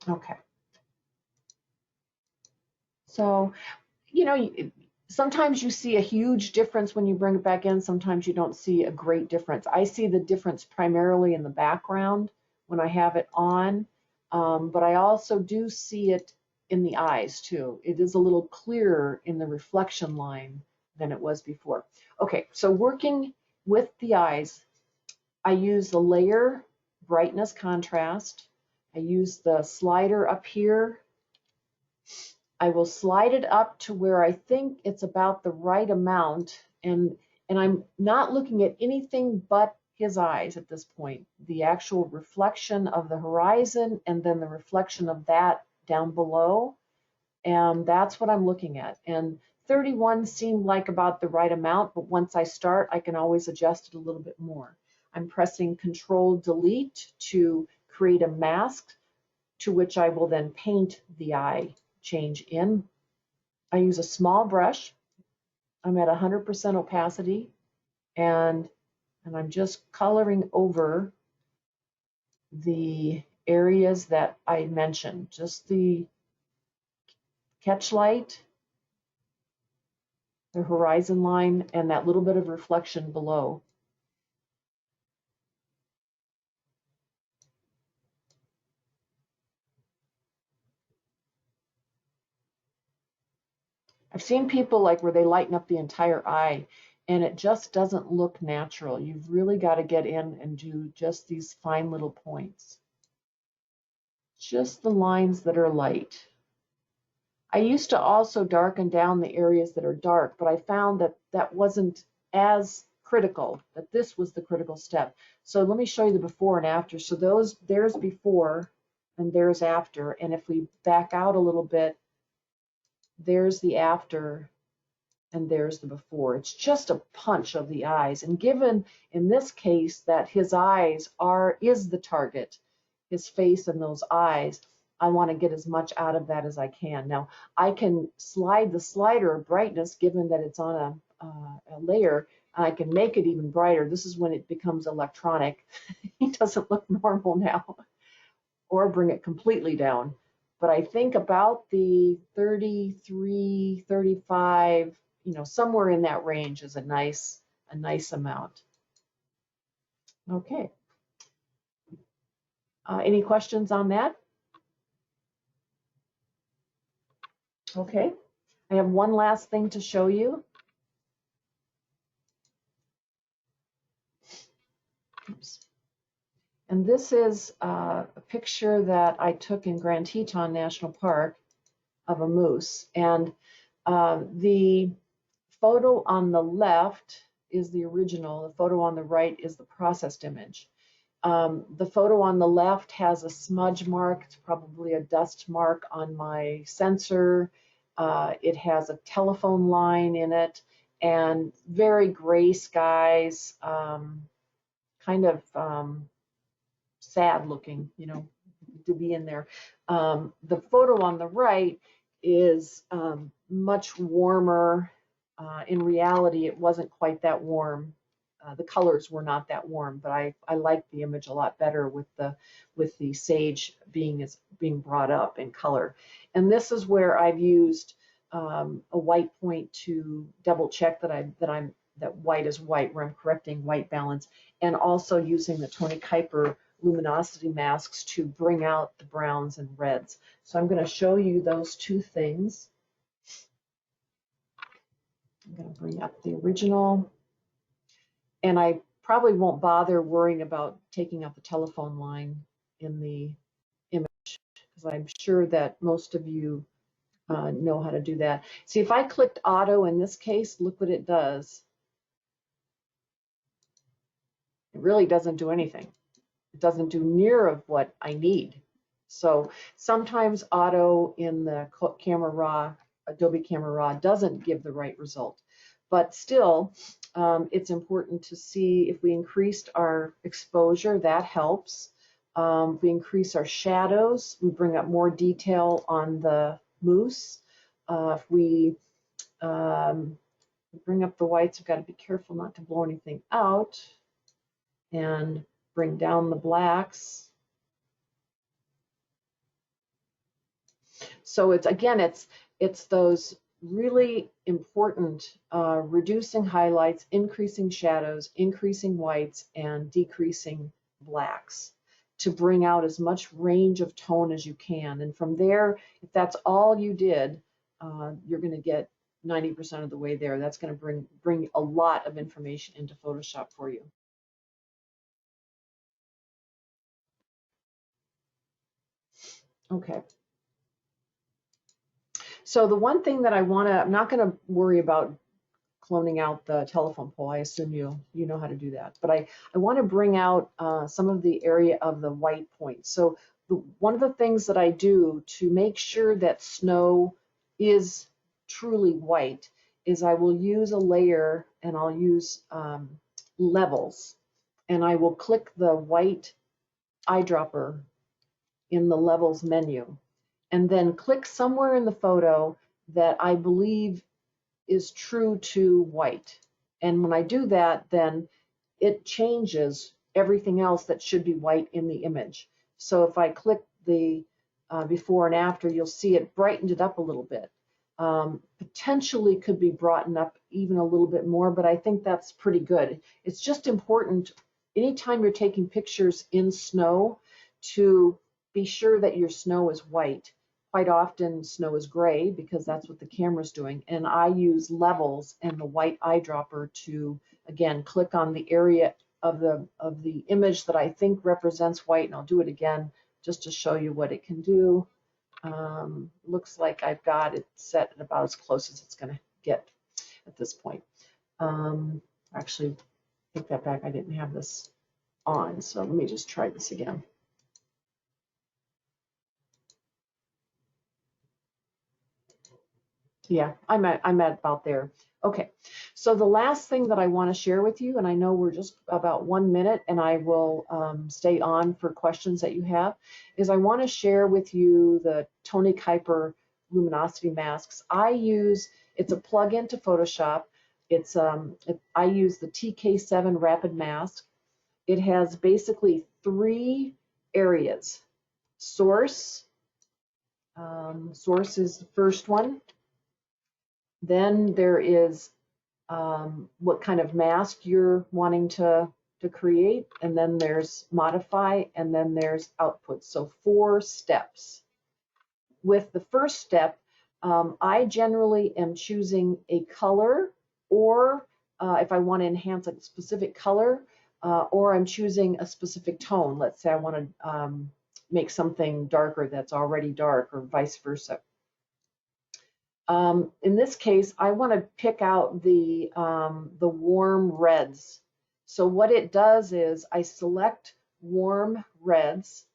Okay. So, you know, sometimes you see a huge difference when you bring it back in. Sometimes you don't see a great difference. I see the difference primarily in the background when I have it on, but I also do see it in the eyes too. It is a little clearer in the reflection line than it was before. Okay, so working with the eyes, I use the layer brightness contrast. I use the slider up here. I will slide it up to where I think it's about the right amount, and I'm not looking at anything but his eyes at this point. The actual reflection of the horizon and then the reflection of that down below, and that's what I'm looking at. And 31 seemed like about the right amount, but once I start, I can always adjust it a little bit more. I'm pressing Control-Delete to create a mask to which I will then paint the eye change in. I use a small brush. I'm at 100% opacity, and I'm just coloring over the areas that I mentioned, just the catch light, the horizon line, and that little bit of reflection below. I've seen people like where they lighten up the entire eye and it just doesn't look natural. You've really got to get in and do just these fine little points. Just the lines that are light. I used to also darken down the areas that are dark, but I found that that wasn't as critical, that this was the critical step. So let me show you the before and after. So there's before and there's after. And if we back out a little bit, there's the after and there's the before. It's just a punch of the eyes. And given in this case that his eyes is the target, his face and those eyes, I want to get as much out of that as I can. Now I can slide the slider of brightness given that it's on a layer, and I can make it even brighter. This is when it becomes electronic. He doesn't look normal now. Or bring it completely down. But I think about the 33, 35, you know, somewhere in that range is a nice amount. Okay. Any questions on that? Okay. I have one last thing to show you. Oops. And this is a picture that I took in Grand Teton National Park of a moose. And the photo on the left is the original. The photo on the right is the processed image. The photo on the left has a smudge mark. It's probably a dust mark on my sensor. It has a telephone line in it and very gray skies, kind of sad looking, you know, to be in there. The photo on the right is much warmer. In reality, it wasn't quite that warm. The colors were not that warm, but I liked the image a lot better with the sage being brought up in color. And this is where I've used a white point to double check that white is white, where I'm correcting white balance, and also using the Tony Kuiper luminosity masks to bring out the browns and reds. So I'm going to show you those two things. I'm going to bring up the original. And I probably won't bother worrying about taking out the telephone line in the image, because I'm sure that most of you know how to do that. See, if I clicked auto in this case, look what it does. It really doesn't do anything. It doesn't do near of what I need. So sometimes auto in the Camera Raw, Adobe Camera Raw, doesn't give the right result. But still, it's important to see if we increased our exposure, that helps. If we increase our shadows, we bring up more detail on the moose. If we bring up the whites, we've got to be careful not to blow anything out. And bring down the blacks. So it's, again, it's those really important reducing highlights, increasing shadows, increasing whites, and decreasing blacks to bring out as much range of tone as you can. And from there, if that's all you did, you're going to get 90% of the way there. That's going to bring a lot of information into Photoshop for you. Okay. So the one thing that I'm not going to worry about cloning out the telephone pole. I assume you know how to do that. But I want to bring out some of the area of the white points. So one of the things that I do to make sure that snow is truly white is I will use a layer, and I'll use levels, and I will click the white eyedropper in the levels menu, and then click somewhere in the photo that I believe is true to white. And when I do that, then it changes everything else that should be white in the image. So if I click the before and after, you'll see it brightened it up a little bit. Potentially could be brought up even a little bit more, but I think that's pretty good. It's just important anytime you're taking pictures in snow to be sure that your snow is white. Quite often snow is gray because that's what the camera's doing, and I use levels and the white eyedropper to, again, click on the area of the image that I think represents white, and I'll do it again just to show you what it can do. Looks like I've got it set at about as close as it's going to get at this point. Actually, take that back. I didn't have this on, so let me just try this again. Yeah, I'm at about there. Okay, so the last thing that I want to share with you, and I know we're just about 1 minute, and I will stay on for questions that you have, is I want to share with you the Tony Kuiper luminosity masks. It's a plug-in to Photoshop. I use the TK7 Rapid Mask. It has basically 3 areas. Source is the first one. Then there is what kind of mask you're wanting to create, and then there's modify, and then there's output. So 4 steps. With the first step, I generally am choosing a color, or if I want to enhance a specific color, or I'm choosing a specific tone. Let's say I want to make something darker that's already dark, or vice versa. In this case, I want to pick out the warm reds. So what it does is I select warm reds,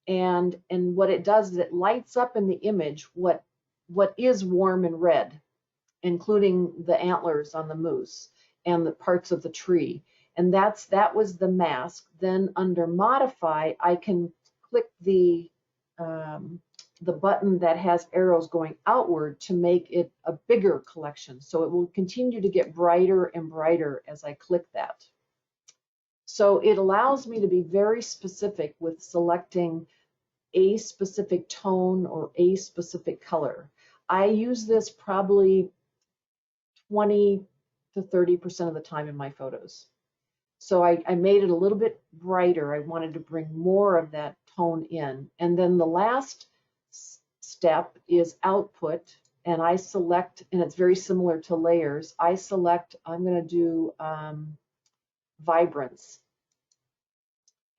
and what it does is it lights up in the image what is warm and red, including the antlers on the moose and the parts of the tree. And that was the mask. Then under modify, I can click the button that has arrows going outward to make it a bigger collection. So it will continue to get brighter and brighter as I click that. So it allows me to be very specific with selecting a specific tone or a specific color. I use this probably 20 to 30% of the time in my photos. So I made it a little bit brighter. I wanted to bring more of that tone in. And then the last step is output, and I select, and it's very similar to layers. I select, I'm going to do vibrance.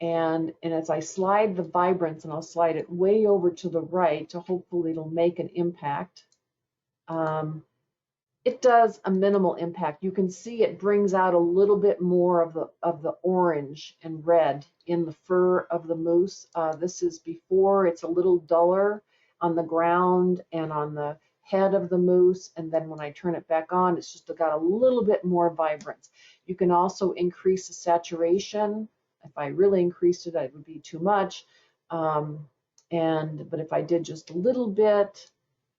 And as I slide the vibrance, and I'll slide it way over to the right to hopefully it'll make an impact. It does a minimal impact. You can see it brings out a little bit more of the orange and red in the fur of the moose. This is before. It's a little duller on the ground and on the head of the moose, and then when I turn it back on, it's just got a little bit more vibrance. You can also increase the saturation. If I really increased it, it would be too much. But if I did just a little bit,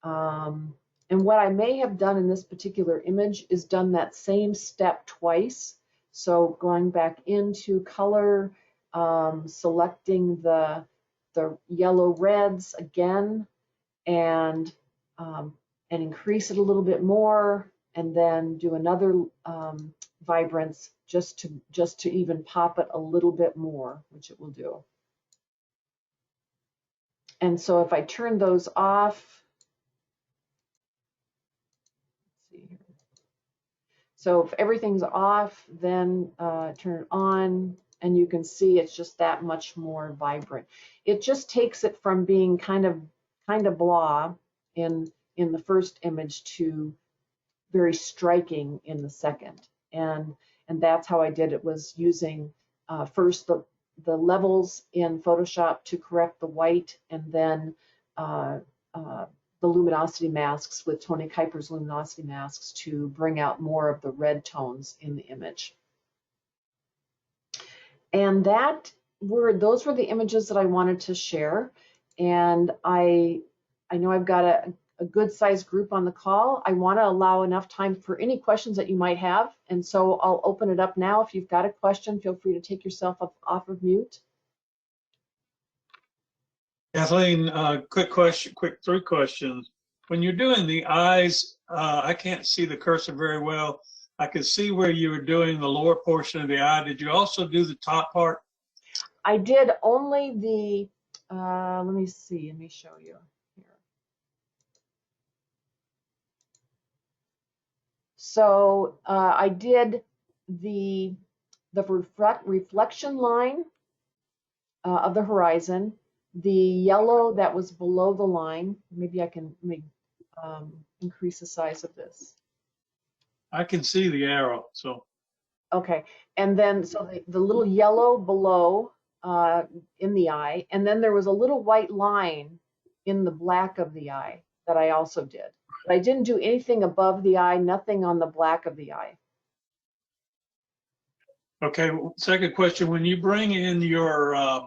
and what I may have done in this particular image is done that same step twice. So going back into color, selecting the yellow reds again, and increase it a little bit more, and then do another vibrance just to even pop it a little bit more, which it will do. And so if I turn those off, let's see here. So if everything's off, then turn it on, and you can see it's just that much more vibrant. It just takes it from being kind of blah in the first image to very striking in the second. And that's how I did it, was using first the levels in Photoshop to correct the white, and then the luminosity masks with Tony Kuiper's luminosity masks to bring out more of the red tones in the image. And those were the images that I wanted to share. And I know I've got a good sized group on the call. I want to allow enough time for any questions that you might have. And so I'll open it up now. If you've got a question, feel free to take yourself off of mute. Kathleen, quick three questions. When you're doing the eyes, I can't see the cursor very well. I could see where you were doing the lower portion of the eye. Did you also do the top part? I did only the, let me see, let me show you here. So I did the reflection line of the horizon, the yellow that was below the line. Maybe I can increase the size of this. I can see the arrow, so. Okay, and then so the little yellow below in the eye, and then there was a little white line in the black of the eye that I also did. But I didn't do anything above the eye, nothing on the black of the eye. Okay, second question, when you bring in your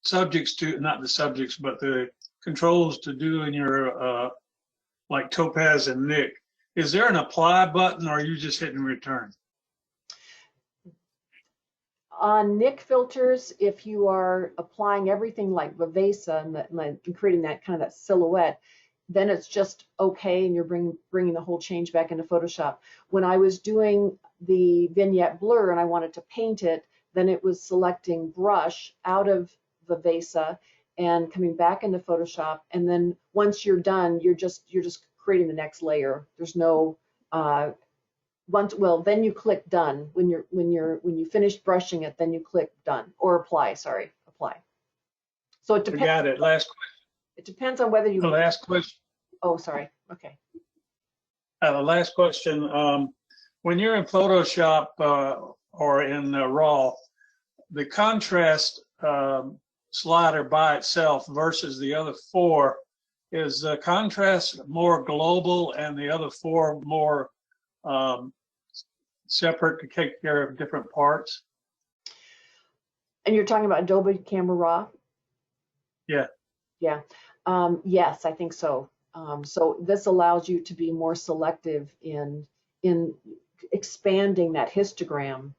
subjects to, not the subjects, but the controls to do in your, like Topaz and Nick, is there an apply button, or are you just hitting return? On Nick filters, if you are applying everything like Vivesa and creating that kind of that silhouette, then it's just okay, and you're bringing the whole change back into Photoshop. When I was doing the vignette blur and I wanted to paint it, then it was selecting brush out of Vivesa and coming back into Photoshop. And then once you're done, you're just creating the next layer. There's no then you click done. When you finish brushing it, then you click done, or apply. Sorry, apply. So it depends. Got it. Last question. It depends on whether you. The last question. Oh, sorry. Okay. The last question. When you're in Photoshop or in RAW, the contrast slider by itself versus the other four, is the contrast more global and the other four more separate to take care of different parts? And you're talking about Adobe Camera Raw? Yeah. Yeah. Yes, I think so. So this allows you to be more selective in expanding that histogram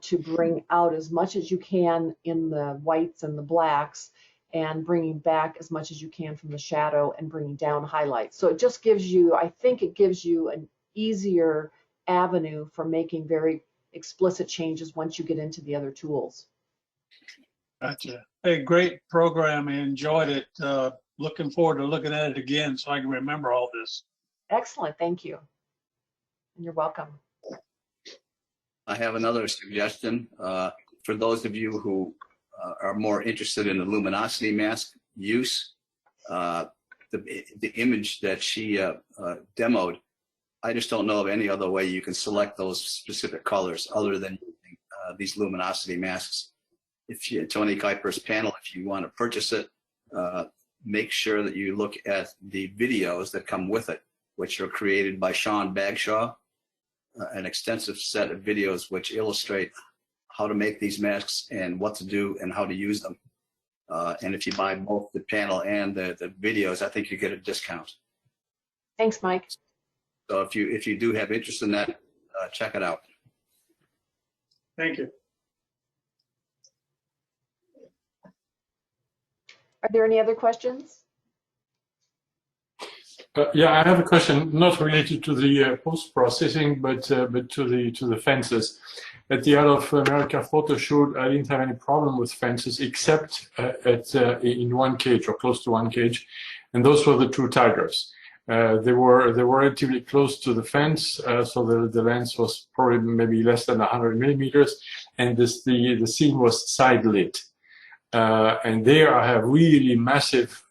to bring out as much as you can in the whites and the blacks, and bringing back as much as you can from the shadow and bringing down highlights. So it just gives you, I think it gives you an easier avenue for making very explicit changes once you get into the other tools. Gotcha. Hey, great program. I enjoyed it. Looking forward to looking at it again so I can remember all this. Excellent. Thank you. And you're welcome. I have another suggestion for those of you who are more interested in the luminosity mask use. The image that she demoed, I just don't know of any other way you can select those specific colors other than using these luminosity masks. If you, Tony Kuiper's panel, if you want to purchase it, make sure that you look at the videos that come with it, which are created by Sean Bagshaw, an extensive set of videos which illustrate how to make these masks and what to do and how to use them. And if you buy both the panel and the videos, I think you get a discount. Thanks, Mike. So if you do have interest in that, check it out. Thank you. Are there any other questions? Yeah, I have a question not related to the post-processing, but to the fences. At the Out of America photo shoot, I didn't have any problem with fences except in one cage or close to one cage, and those were the two tigers. They were relatively close to the fence, so the lens was probably maybe less than 100 millimeters, and the scene was side lit. And there I have really massive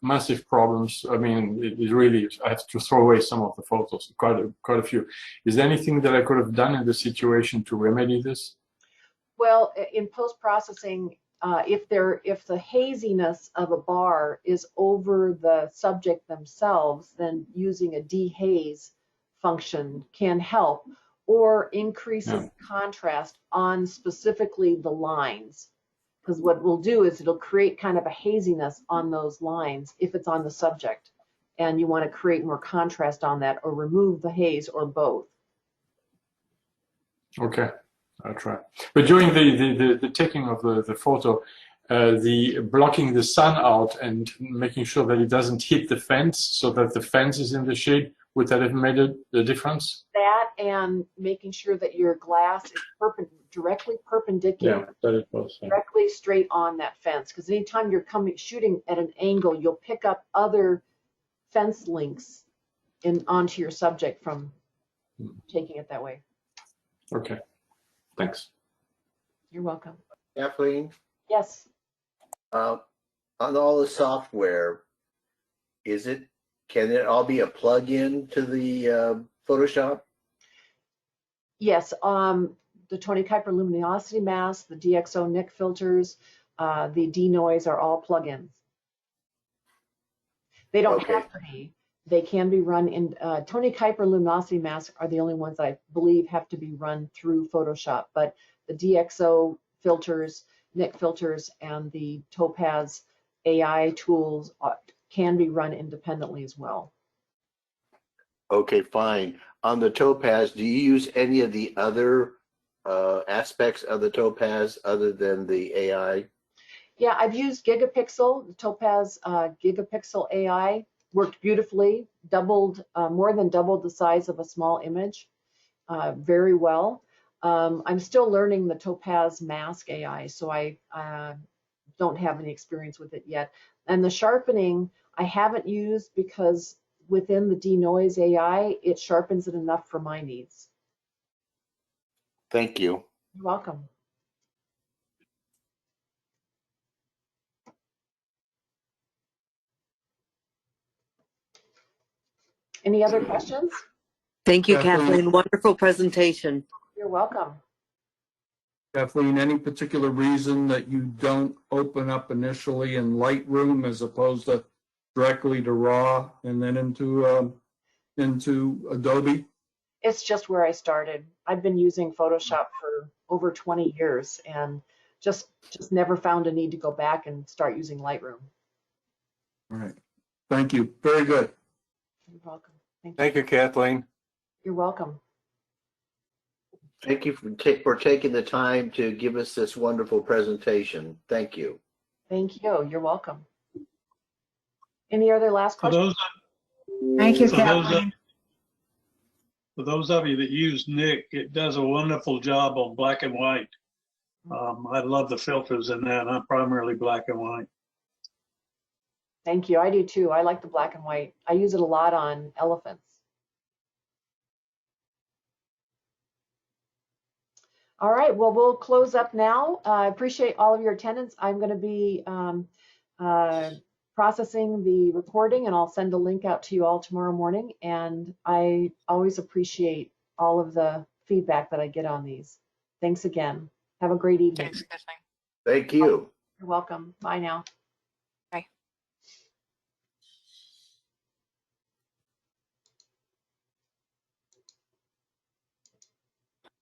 problems. I mean, it really, I have to throw away some of the photos, quite a few. Is there anything that I could have done in the situation to remedy this? Well, in post-processing, if the haziness of a bar is over the subject themselves, then using a dehaze function can help, or increases contrast on specifically the lines. Because what we'll do is it'll create kind of a haziness on those lines if it's on the subject, and you want to create more contrast on that, or remove the haze, or both. Okay, I'll try. But during the taking of the photo, the blocking the sun out and making sure that it doesn't hit the fence, so that the fence is in the shade, would that have made the difference? That, and making sure that your glass is directly perpendicular, Yeah, that it was. Yeah. directly straight on that fence. Because anytime you're shooting at an angle, you'll pick up other fence links onto your subject from taking it that way. Okay, thanks. You're welcome. Kathleen, Yes. on all the software, can it all be a plug-in to the Photoshop? Yes. The Tony Kuiper Luminosity Mask, the DxO NIC filters, the Denoise are all plugins. They don't have to be. They can be run in Tony Kuiper Luminosity Mask are the only ones I believe have to be run through Photoshop, but the DxO filters, NIC filters, and the Topaz AI tools can be run independently as well. Okay, fine. On the Topaz, do you use any of the other aspects of the Topaz other than the AI? Yeah, I've used Gigapixel, the Topaz Gigapixel AI. Worked beautifully, more than doubled the size of a small image, very well. I'm still learning the Topaz Mask AI, so I don't have any experience with it yet. And the sharpening I haven't used because within the Denoise AI, it sharpens it enough for my needs. Thank you. You're welcome. Any other questions? Thank you, Kathleen. Kathleen. Wonderful presentation. You're welcome. Kathleen, any particular reason that you don't open up initially in Lightroom as opposed to directly to RAW and then into Adobe? It's just where I started. I've been using Photoshop for over 20 years and just never found a need to go back and start using Lightroom. All right. Thank you. Very good. You're welcome. Thank you, Kathleen. You're welcome. Thank you for taking the time to give us this wonderful presentation. Thank you. Thank you. You're welcome. Any other last questions? Thank you, Kathleen. For those of you that use NIC, it does a wonderful job on black and white. I love the filters in that. I'm primarily black and white. Thank you. I do too. I like the black and white. I use it a lot on elephants. All right. Well, we'll close up now. I appreciate all of your attendance. I'm going to be processing the recording, and I'll send a link out to you all tomorrow morning. And I always appreciate all of the feedback that I get on these. Thanks again. Have a great evening. Thanks, Kathleen. Thank you. You're welcome. Bye now.